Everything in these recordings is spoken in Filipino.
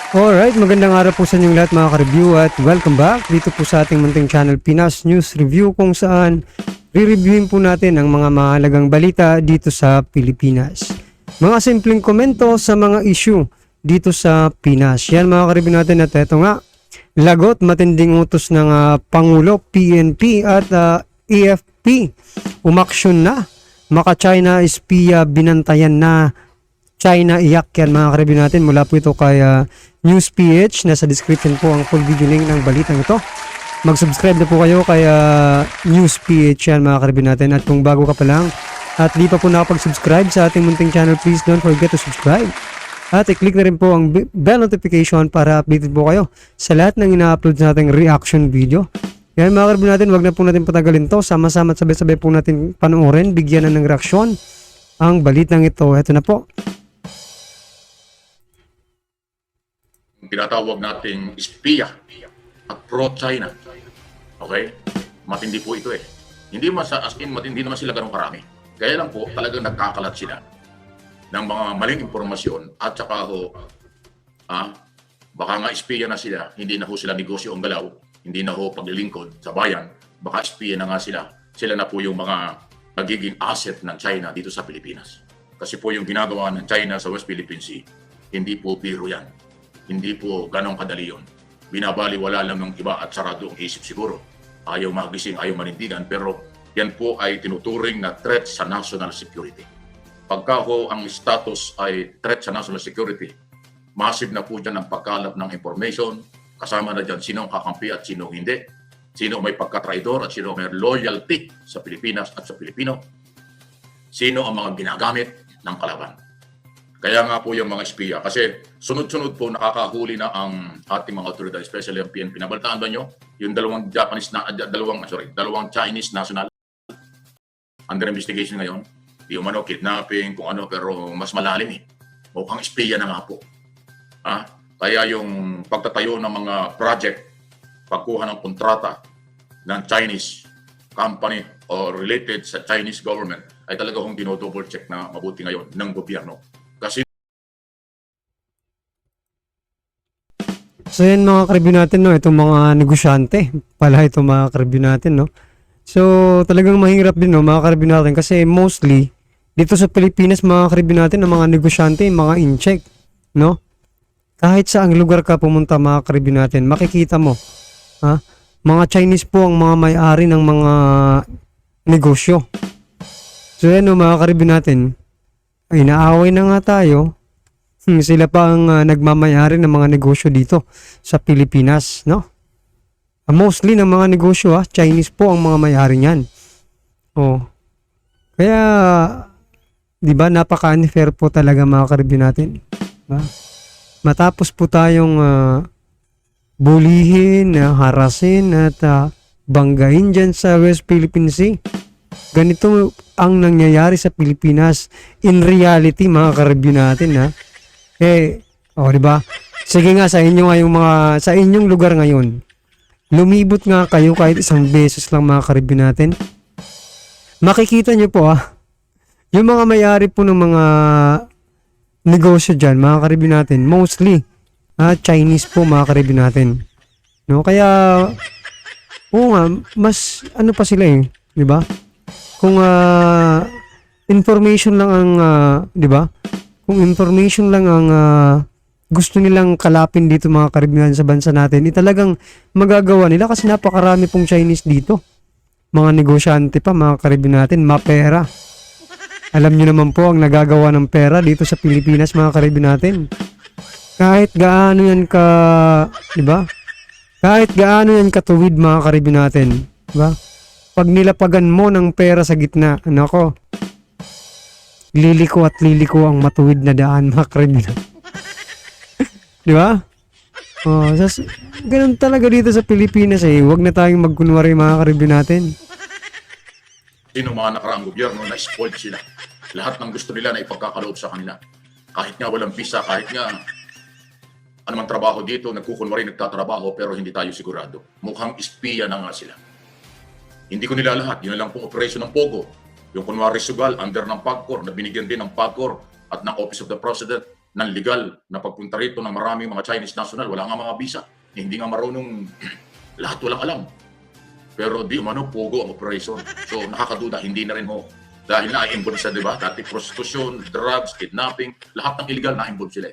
Alright, magandang araw po sa inyong lahat mga ka-review at welcome back dito po sa ating munting channel Pinas News Review kung saan re-reviewin po natin ang mga mahalagang balita dito sa Pilipinas. Mga simpleng komento sa mga issue dito sa Pinas. Yan mga ka-review natin at eto nga, lagot matinding utos ng Pangulo, PNP at AFP. Umaksyon na, maka-China espiya binantayan na China iyak yan mga ka-review natin mula po ito kay News PH. Nasa description po ang full video link ng balitang ito. Mag-subscribe na po kayo kay News PH yan mga ka-review natin. At kung bago ka pa lang at di pa po nakapag-subscribe sa ating munting channel, please don't forget to subscribe. At i-click na rin po ang bell notification para updated po kayo sa lahat ng ina-upload nating reaction video. Yan mga ka-review natin, wag na po natin patagalin to. Sama-sama at sabay-sabay po natin panoorin, bigyan na ng reaksyon ang balitang ito. Ito na po. Tinatawag nating espiya at pro-China. Okay? Matindi po ito eh. Hindi man sa as in, matindi naman sila ganun karami. Kaya lang po, talagang nagkakalat sila ng mga maling impormasyon at saka ho, baka nga espiya na sila, hindi na ho sila negosyo ang galaw, hindi na ho paglilingkod sa bayan, baka espiya na nga sila. Sila na po yung mga nagiging asset ng China dito sa Pilipinas. Kasi po yung ginagawa ng China sa West Philippine Sea, hindi po biro yan. Hindi po ganong kadali yun. Binabaliwala lang ng iba at sarado ang isip siguro. Ayaw magising, ayaw manindigan, pero yan po ay tinuturing na threat sa national security. Pagka ho ang status ay threat sa national security, massive na po dyan ang pagkalap ng information, kasama na dyan sino ang kakampi at sino hindi, sino may pagkatraidor at sino may loyalty sa Pilipinas at sa Pilipino, sino ang mga ginagamit ng kalaban. Kaya nga po yung mga espiya, kasi sunod-sunod po nakakahuli na ang ating mga otoridad, especially ang PNP. Nabaltaan ba nyo? Yung dalawang Chinese national under investigation ngayon. Di umano, kidnapping, kung ano, pero mas malalim eh. Mukhang espiya na nga po. Kaya yung pagtatayo ng mga project, pagkuha ng kontrata ng Chinese company or related sa Chinese government, ay talaga hong dinodouble check na mabuti ngayon ng gobyerno. Kasi So yan mga ka-review natin, no, itong mga negosyante pala itong mga ka-review natin, no. So talagang mahirap din, no, mga ka-review natin kasi mostly dito sa Pilipinas mga ka-review natin ang mga negosyante, mga in-check, no. Kahit saang lugar ka pumunta mga ka-review natin, makikita mo, mga Chinese po ang mga may-ari ng mga negosyo. So yan, no, mga ka-review natin, ay naaway na nga tayo. Sila pa ang nagmamayari ng mga negosyo dito sa Pilipinas, no? Mostly ng mga negosyo, Chinese po ang mga may-ari niyan. Oh. Kaya, di ba, napaka-unfair po talaga mga ka-review natin. Diba? Matapos po tayong bulihin, harasin at banggain dyan sa West Philippine Sea. Ganito ang nangyayari sa Pilipinas in reality mga ka-review natin di ba? Sige nga sa inyo ngayong sa inyong lugar ngayon. Lumibot nga kayo kahit isang beses lang mga ka-review natin. Makikita nyo po yung mga may-ari po ng mga negosyo diyan, mga ka-review natin, mostly Chinese po mga ka-review natin. No, kaya mas ano pa sila di ba? Kung information lang ang 'di ba? Kung information lang ang gusto nilang kalapin dito mga ka-review sa bansa natin, talagang magagawa nila kasi napakarami pong Chinese dito. Mga negosyante pa mga ka-review natin, mapera. Alam niyo naman po ang nagagawa ng pera dito sa Pilipinas mga ka-review natin. Kahit gaano yan 'di ba? Kahit gaano yan katuwid mga ka-review natin, 'di ba? Pag nilapagan mo ng pera sa gitna, nako, liliko at liliko ang matuwid na daan mga ka-review natin. Di ba? Ganun talaga dito sa Pilipinas Huwag na tayong magkunwari mga ka-review natin. sino mga nakaraang gobyerno na spoiled sila. Lahat ng gusto nila na ipagkakaloob sa kanila. Kahit nga walang visa, kahit nga anumang trabaho dito, nagkukunwari nagtatrabaho pero hindi tayo sigurado. Mukhang espiya na nga sila. Hindi ko nila lahat. Yun lang pong operasyon ng Pogo. Yung kunwari sugal, under ng PAGCOR, na binigyan din ng PAGCOR at ng Office of the President ng legal na pagpunta rito ng maraming mga Chinese national, wala nga mga visa, hindi nga marunong, lahat walang alam. Pero di umano, pogo ang operation. So nakakaduda, hindi na rin ho. Dahil na-involve siya, di ba? Dati prostitution, drugs, kidnapping, lahat ng illegal na-involve sila.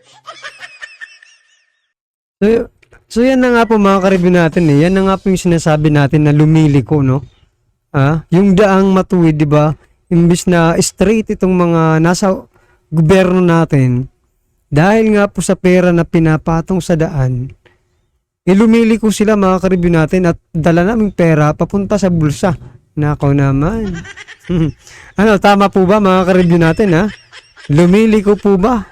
So yan na nga po mga ka-review natin eh. Yan na nga po yung sinasabi natin na lumiliko, no? Yung daang matuwid, di ba? Imbis na straight itong mga nasa gobyerno natin, dahil nga po sa pera na pinapatong sa daan, lumiliko sila mga ka-review natin at dala naming pera papunta sa bulsa. Nako naman. Ano, tama po ba mga ka-review natin ha? Lumiliko po ba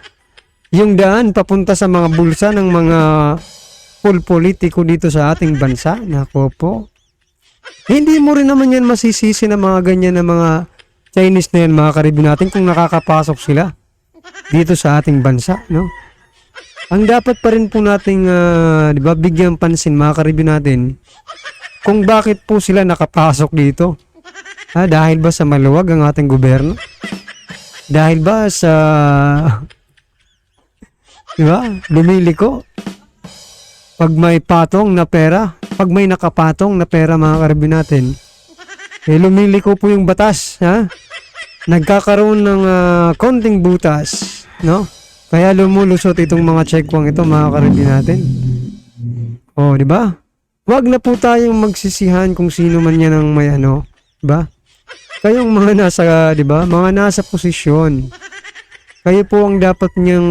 yung daan papunta sa mga bulsa ng mga politiko dito sa ating bansa? Nako po. Hindi mo rin naman yan masisisi na mga ganyan na mga Chinese na yan mga ka-review natin kung nakakapasok sila dito sa ating bansa, no? Ang dapat pa rin po nating di ba, bigyan pansin mga ka-review natin kung bakit po sila nakapasok dito. Dahil ba sa maluwag ang ating gobyerno? Dahil ba sa di ba, lumiliko? Pag may patong na pera, pag may nakapatong na pera mga ka-review natin, lumiliko po yung batas, ha? Nagkakaroon ng konting butas, no? Kaya lumulusot itong mga checkpoint ito mga ka-review natin. Oh, di ba? Wag na po tayong magsisihan kung sino man yan ang may ano, di ba? Kayong mga nasa, di ba? Mga nasa posisyon. Kayo po ang dapat niyang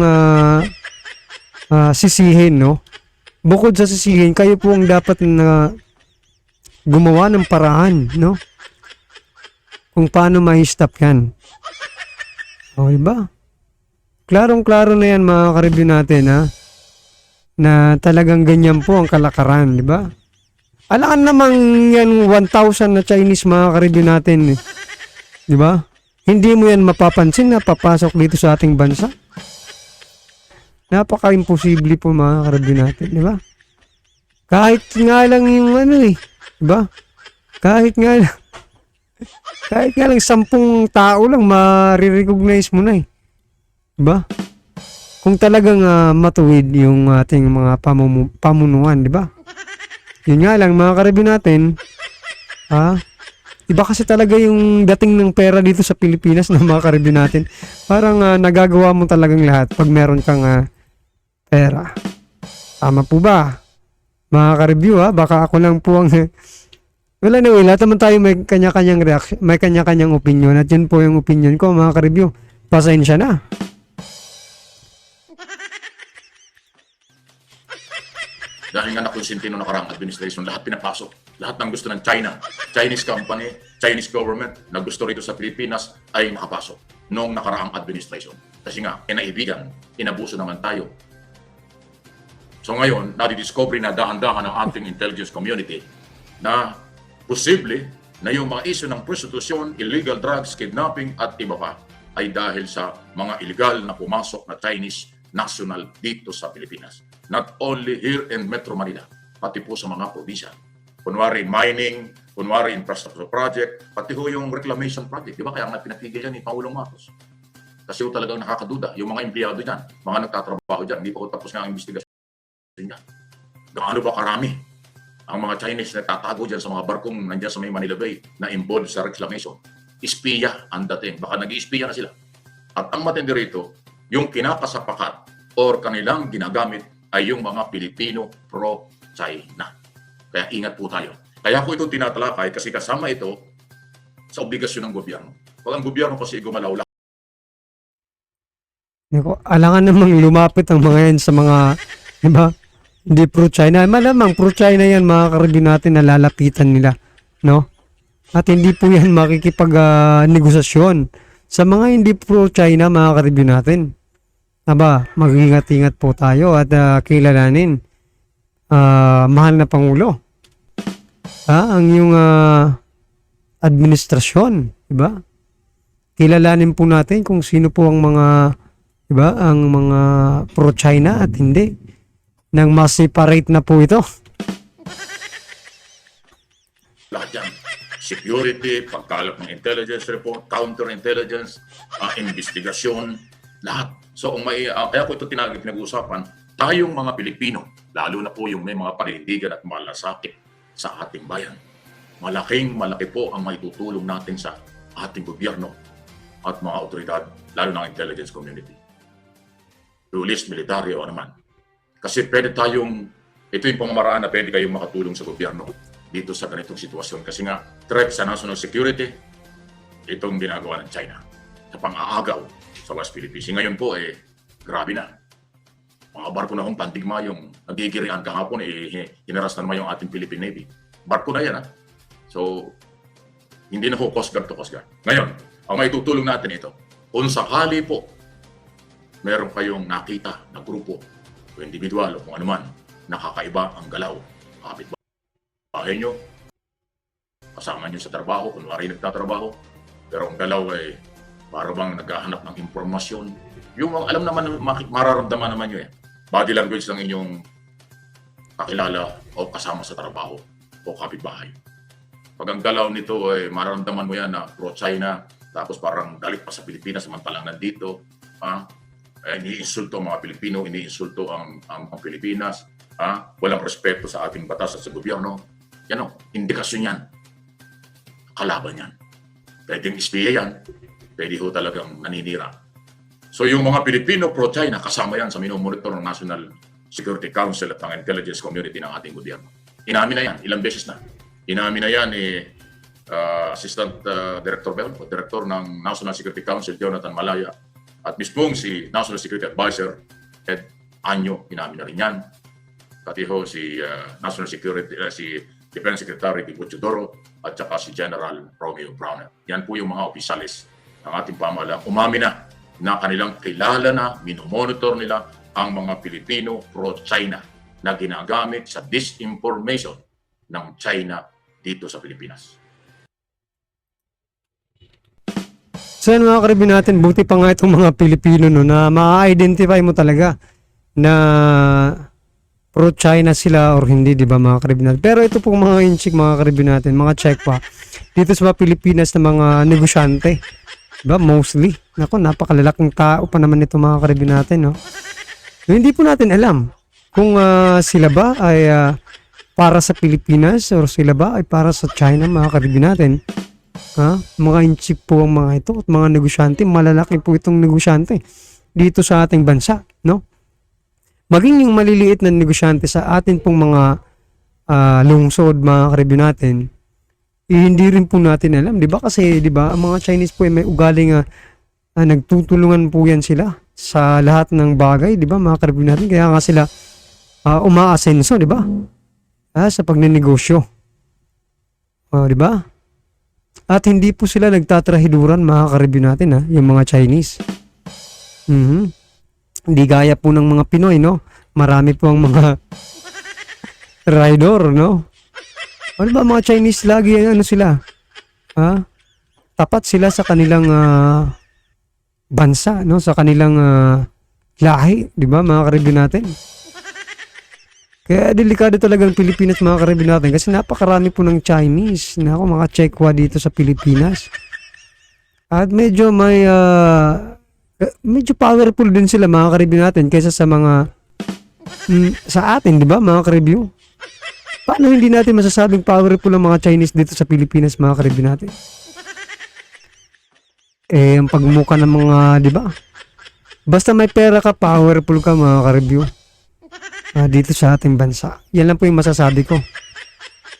sisihin, no? Bukod sa sisihin, kayo po ang dapat na gumawa ng paraan, no? Kung paano ma-stop yan. O, diba? Klarong-klaro na yan mga ka-review natin, ha? Na talagang ganyan po ang kalakaran, diba? Alaan namang yan 1,000 na Chinese mga ka-review natin, diba? Hindi mo yan mapapansin na papasok dito sa ating bansa. Napaka-imposible po mga ka-review natin, diba? Kahit nga lang yung ano diba? Kahit nga lang 10 tao lang ma-recognize mo na diba? Kung talagang matuwid yung ating mga pamunuan, diba? Yun nga lang mga ka-review natin, iba kasi talaga yung dating ng pera dito sa Pilipinas na mga ka-review natin. Parang nagagawa mo talagang lahat pag meron kang pera. Tama po ba? Mga ka-review baka ako lang po ang wala na, lahat naman tayo may kanya-kanyang reaction, may kanya-kanyang opinion at yun po yung opinion ko mga ka-review. Pasensya na. Dahil nga nakonsinti nung nakaraang administration, lahat pinapasok. Lahat ng gusto ng China, Chinese company, Chinese government na gusto rito sa Pilipinas ay makapasok noong nakaraang administration. Kasi nga, kinaibigan, inabuso naman tayo. So ngayon, nadidiscovery na dahan-dahan ng ating intelligence community na posible na yung mga issue ng prostitution, illegal drugs, kidnapping at iba pa ay dahil sa mga illegal na pumasok na Chinese national dito sa Pilipinas. Not only here in Metro Manila, pati po sa mga probinsya. Kunwari mining, kunwari infrastructure project, pati ho yung reclamation project. Di ba kaya nga pinatigil yan ni Pangulong Marcos? Kasi ho talagang nakakaduda. Yung mga empleyado dyan, mga nagtatrabaho dyan, hindi pa ho tapos nga ang investigasyon dyan. Gaano ba karami ang mga Chinese na tatago dyan sa mga barkong nandiyan sa may Manila Bay na involved sa reclamation? Espiya ang dating. Baka nag-i-espiya na sila. At ang matindi rito, yung kinakasapakat or kanilang ginagamit ay yung mga Pilipino pro-China. Kaya ingat po tayo. Kaya ko ito tinatalakay kasi kasama ito sa obligasyon ng gobyerno. Pag ang gobyerno kasi gumalaw lang. Alangan namang lumapit ang mga yan sa mga, diba? Hindi pro-China. Malamang pro-China yan mga ka-review natin na lalapitan nila. No? At hindi po yan makikipag-negosasyon sa mga hindi pro-China mga ka-review natin. Mag-ingat-ingat po tayo at kilalanin mahal na Pangulo. Ang yung administrasyon. Diba? Kilalanin po natin kung sino po ang mga, diba, ang mga pro-China at hindi. Nang ma-separate na po ito. Lahat yan. Security, pagkalap ng intelligence report, counterintelligence, investigasyon, lahat. So kaya ko ito pinag-uusapan, tayong mga Pilipino, lalo na po yung may mga panindigan at malasakit sa ating bayan. Malaki po ang maitutulong natin sa ating gobyerno at mga otoridad, lalo ng intelligence community. Police, military o naman. Kasi pwede ito yung pamamaraan na pwede kayong makatulong sa gobyerno dito sa ganitong sitwasyon. Kasi nga, threat sa national security, itong ginagawa ng China sa pang-aagaw sa West Philippines. Ngayon po, grabe na. Mga barko na hong pandigma yung nagigirian kahapon, hinaras na naman yung ating Philippine Navy. Barko na yan, ha? So, hindi na ho Coast Guard to Coast Guard. Ngayon, ang may tutulong natin ito, kung sakali po, meron kayong nakita na grupo o individual o kung anuman, nakakaiba ang galaw, kapitbahay nyo, kasama nyo sa trabaho, kunwari nagtatrabaho, pero ang galaw ay para bang naghahanap ng impormasyon. Yung alam naman, mararamdaman naman nyo body language ng inyong kakilala o kasama sa trabaho o kapitbahay. Pag ang galaw nito ay mararamdaman mo yan na pro-China, tapos parang galit pa sa Pilipinas samantalang nandito, iniinsulto ang mga Pilipino, iniinsulto ang Pilipinas, walang respeto sa ating batas at sa gobyerno. Yan indikasyon yan. Kalaban yan. Pwedeng espiya yan. Pwede ho talagang naninira. So yung mga Pilipino pro-China, kasama yan sa minomonitor ng National Security Council at ng intelligence community ng ating gobyerno. Inamin na yan, ilang beses na. Inamin na yan Assistant Director Bell, Director ng National Security Council, Jonathan Malaya, at mismong si National Security Advisor, Ed Anyo, inamin na rin yan. Pati ho si National Security, si Defense Secretary Dipo Chodoro, at saka si General Romeo Browner. Yan po yung mga opisyalis ng ating pamahalaan. Umamin na kanilang kilala na, minomonitor nila ang mga Pilipino pro-China na ginagamit sa disinformation ng China dito sa Pilipinas. So yan mga karibin natin, buti pa nga itong mga Pilipino na ma-identify mo talaga na pro-China sila or hindi, di ba mga karibin natin. Pero ito pong mga inchik mga karibin natin, mga check pa dito sa mga Pilipinas na mga negosyante. Diba? Mostly. Naku, napakalalaking tao pa naman ito mga karibin natin. No? Hindi po natin alam kung sila ba ay para sa Pilipinas or sila ba ay para sa China mga karibin natin. Mga inchik po ang mga ito at mga negosyante. Malalaki po itong negosyante dito sa ating bansa. No? Maging yung maliliit na negosyante sa atin pong mga lungsod mga karibin natin, hindi rin po natin alam, di ba? Kasi, di ba, ang mga Chinese po ay may ugaling nagtutulungan po yan sila sa lahat ng bagay, di ba, mga karibin natin. Kaya nga sila umaasenso, di ba? Sa pagnenegosyo. Di ba? At hindi po sila nagtatrahiduran, mga karibin natin, yung mga Chinese. Hindi gaya po ng mga Pinoy, no? Marami po ang mga rider, no? Ano ba mga Chinese lagi ano sila? Tapat sila sa kanilang bansa, no? Sa kanilang lahi, 'di ba? Mga karibin natin. Kaya delikado talaga ang Pilipinas mga karibin natin kasi napakarami po ng Chinese na mga Chekwa dito sa Pilipinas. At medyo medyo powerful din sila mga karibin natin kaysa sa mga sa atin, 'di ba? Mga karibyo. Paano hindi natin masasabing powerful ang mga Chinese dito sa Pilipinas, mga karibin natin? Ang pagmuka ng mga, di ba? Basta may pera ka, powerful ka, mga karibyo. Dito sa ating bansa. Yan lang po yung masasabi ko.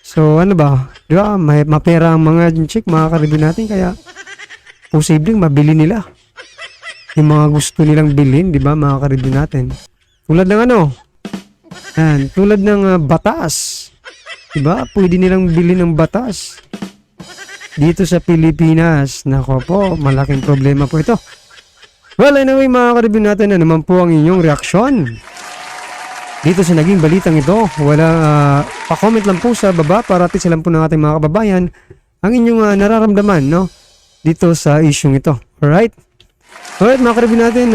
So, ano ba? Di ba? May mapera ang mga chick, mga karibin natin, kaya posibleng mabili nila. Yung mga gusto nilang bilhin, di ba, mga karibin natin? Tulad ng tulad ng batas. Diba? Pwede nilang bilhin ng batas dito sa Pilipinas. Nako po, malaking problema po ito. Well, anyway mga karibin natin, ano naman po ang inyong reaksyon dito sa naging balitang ito? Pa-comment lang po sa baba para at lang po ng ating mga kababayan ang inyong nararamdaman, no? Dito sa isyong ito. Alright? Alright mga karibin natin,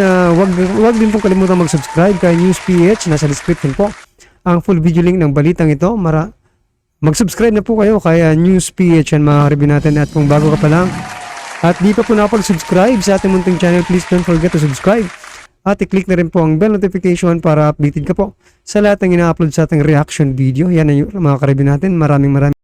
wag din pong kalimutan mag-subscribe kay News PH. Nasa description po ang full video link ng balitang ito. Mag-subscribe na po kayo kay News PH yan mga karibin natin. At kung bago ka pa lang at di pa po nakapag-subscribe sa ating munting channel, please don't forget to subscribe At i-click na rin po ang bell notification para updated ka po sa lahat ng ina-upload sa ating reaction video. Yan ang mga ka-review natin. Maraming